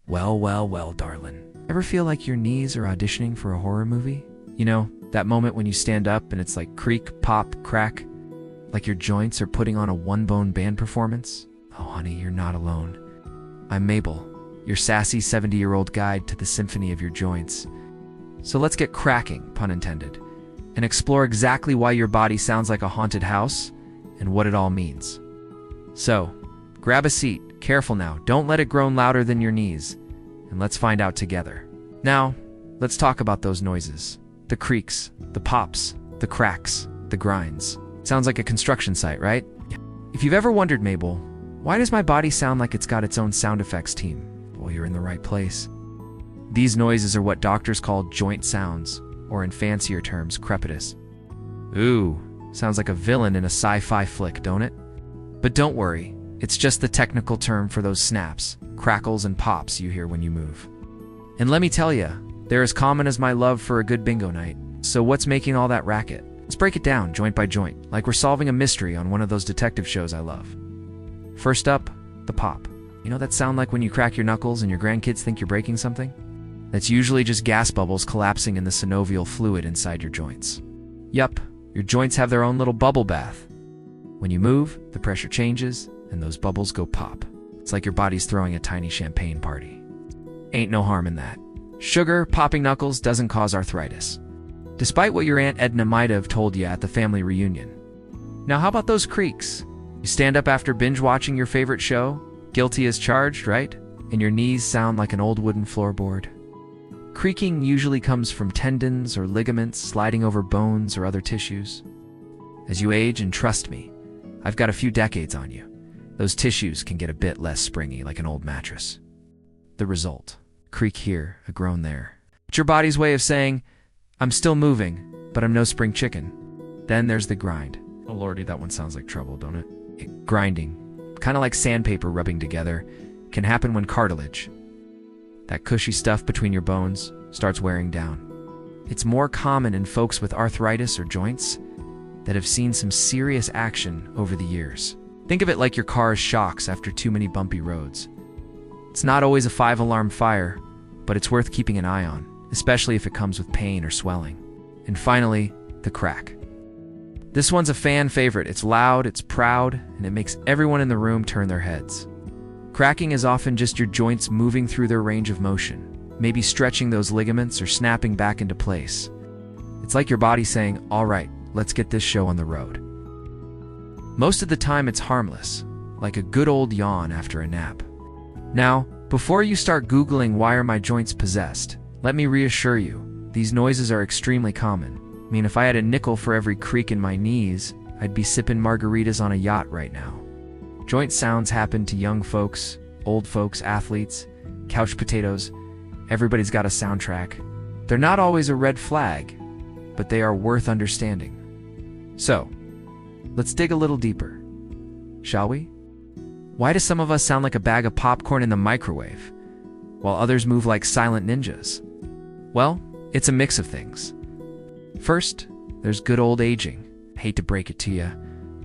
Well, well, well, darling. Ever feel like your knees are auditioning for a horror movie? You know, that moment when you stand up and it's like creak, pop, crack, like your joints are putting on a one-bone band performance? Oh, honey, you're not alone. I'm Mabel, your sassy 70-year-old guide to the symphony of your joints. So let's get cracking, pun intended, and explore exactly why your body sounds like a haunted house and what it all means. So, grab a seat. Careful now, don't let it groan louder than your knees, and let's find out together. Now, let's talk about those noises. The creaks, the pops, the cracks, the grinds. Sounds like a construction site, right? If you've ever wondered, Mabel, why does my body sound like it's got its own sound effects team? Well, you're in the right place. These noises are what doctors call joint sounds, or in fancier terms, crepitus. Ooh, sounds like a villain in a sci-fi flick, don't it? But don't worry. It's just the technical term for those snaps, crackles, and pops you hear when you move. And let me tell you, they're as common as my love for a good bingo night. So what's making all that racket? Let's break it down joint by joint, like we're solving a mystery on one of those detective shows I love. First up, the pop. You know that sound like when you crack your knuckles and your grandkids think you're breaking something? That's usually just gas bubbles collapsing in the synovial fluid inside your joints. Yup, your joints have their own little bubble bath. When you move, the pressure changes, and those bubbles go pop. It's like your body's throwing a tiny champagne party. Ain't no harm in that. Sugar, popping knuckles doesn't cause arthritis, despite what your Aunt Edna might have told you at the family reunion. Now how about those creaks? You stand up after binge watching your favorite show, guilty as charged, right? And your knees sound like an old wooden floorboard. Creaking usually comes from tendons or ligaments sliding over bones or other tissues. As you age, and trust me, I've got a few decades on you, those tissues can get a bit less springy like an old mattress. The result: creak here, a groan there. It's your body's way of saying, I'm still moving, but I'm no spring chicken. Then there's the grind. Oh lordy, that one sounds like trouble, don't it? Grinding, kind of like sandpaper rubbing together, can happen when cartilage, that cushy stuff between your bones, starts wearing down. It's more common in folks with arthritis or joints that have seen some serious action over the years. Think of it like your car's shocks after too many bumpy roads. It's not always a 5-alarm fire, but it's worth keeping an eye on, especially if it comes with pain or swelling. And finally, the crack. This one's a fan favorite. It's loud, it's proud, and it makes everyone in the room turn their heads. Cracking is often just your joints moving through their range of motion, maybe stretching those ligaments or snapping back into place. It's like your body saying, all right, let's get this show on the road. Most of the time it's harmless, like a good old yawn after a nap. Now, before you start Googling why are my joints possessed, let me reassure you, these noises are extremely common. I mean, if I had a nickel for every creak in my knees, I'd be sipping margaritas on a yacht right now. Joint sounds happen to young folks, old folks, athletes, couch potatoes. Everybody's got a soundtrack. They're not always a red flag, but they are worth understanding. So, let's dig a little deeper, shall we? Why do some of us sound like a bag of popcorn in the microwave, while others move like silent ninjas? Well, it's a mix of things. First, there's good old aging. Hate to break it to you,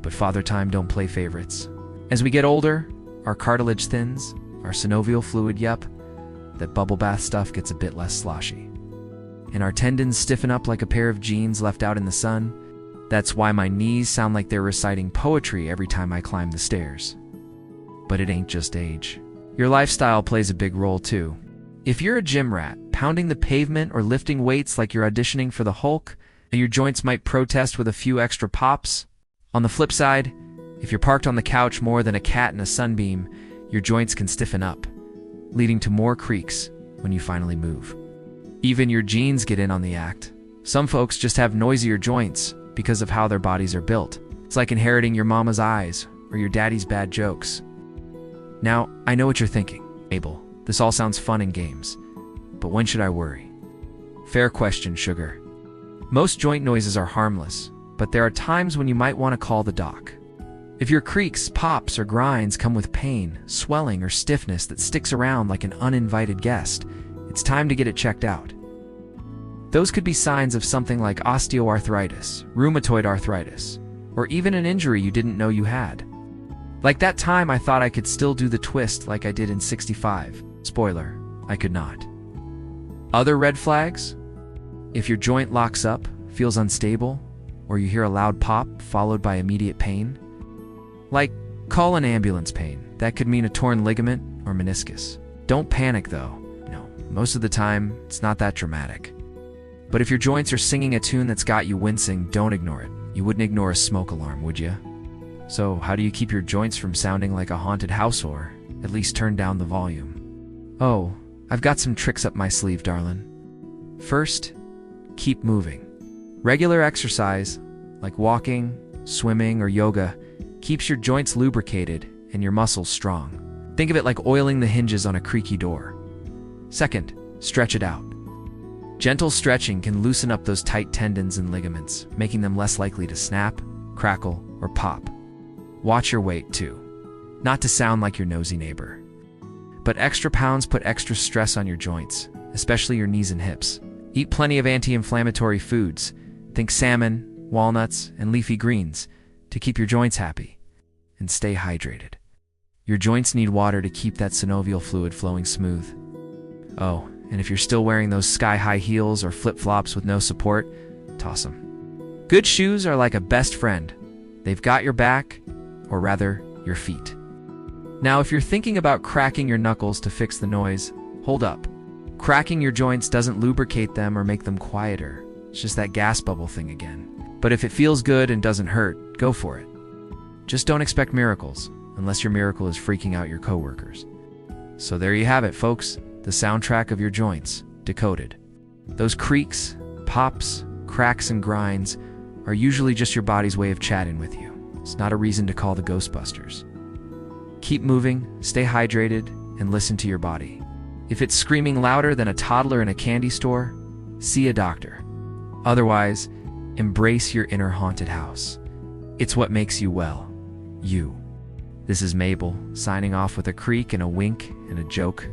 but Father Time don't play favorites. As we get older, our cartilage thins, our synovial fluid, that bubble bath stuff gets a bit less sloshy. And our tendons stiffen up like a pair of jeans left out in the sun. That's why my knees sound like they're reciting poetry every time I climb the stairs. But it ain't just age. Your lifestyle plays a big role too. If you're a gym rat, pounding the pavement or lifting weights like you're auditioning for the Hulk, your joints might protest with a few extra pops. On the flip side, if you're parked on the couch more than a cat in a sunbeam, your joints can stiffen up, leading to more creaks when you finally move. Even your genes get in on the act. Some folks just have noisier joints because of how their bodies are built. It's like inheriting your mama's eyes or your daddy's bad jokes. Now, I know what you're thinking. Mabel, this all sounds fun and games, but when should I worry? Fair question, sugar. Most joint noises are harmless, but there are times when you might want to call the doc. If your creaks, pops, or grinds come with pain, swelling, or stiffness that sticks around like an uninvited guest, it's time to get it checked out. Those could be signs of something like osteoarthritis, rheumatoid arthritis, or even an injury you didn't know you had. Like that time I thought I could still do the twist like I did in '65. Spoiler, I could not. Other red flags? If your joint locks up, feels unstable, or you hear a loud pop followed by immediate pain, like call an ambulance pain. That could mean a torn ligament or meniscus. Don't panic though. No, most of the time, it's not that dramatic. But if your joints are singing a tune that's got you wincing, don't ignore it. You wouldn't ignore a smoke alarm, would you? So how do you keep your joints from sounding like a haunted house, or at least turn down the volume? Oh, I've got some tricks up my sleeve, darling. First, keep moving. Regular exercise, like walking, swimming, or yoga, keeps your joints lubricated and your muscles strong. Think of it like oiling the hinges on a creaky door. Second, stretch it out. Gentle stretching can loosen up those tight tendons and ligaments, making them less likely to snap, crackle, or pop. Watch your weight, too. Not to sound like your nosy neighbor. But extra pounds put extra stress on your joints, especially your knees and hips. Eat plenty of anti-inflammatory foods. Think salmon, walnuts, and leafy greens to keep your joints happy. And stay hydrated. Your joints need water to keep that synovial fluid flowing smooth. Oh, and if you're still wearing those sky-high heels or flip-flops with no support, toss them. Good shoes are like a best friend. They've got your back, or rather, your feet. Now, if you're thinking about cracking your knuckles to fix the noise, hold up. Cracking your joints doesn't lubricate them or make them quieter. It's just that gas bubble thing again. But if it feels good and doesn't hurt, go for it. Just don't expect miracles, unless your miracle is freaking out your coworkers. So there you have it, folks. The soundtrack of your joints, decoded. Those creaks, pops, cracks, and grinds are usually just your body's way of chatting with you. It's not a reason to call the Ghostbusters. Keep moving, stay hydrated, and listen to your body. If it's screaming louder than a toddler in a candy store, see a doctor. Otherwise, embrace your inner haunted house. It's what makes you well, you. This is Mabel, signing off with a creak and a wink and a joke.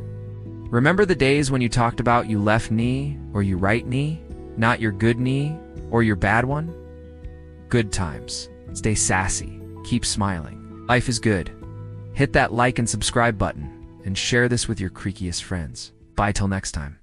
Remember the days when you talked about you left knee or you right knee, not your good knee or your bad one? Good times. Stay sassy. Keep smiling. Life is good. Hit that like and subscribe button and share this with your creakiest friends. Bye till next time.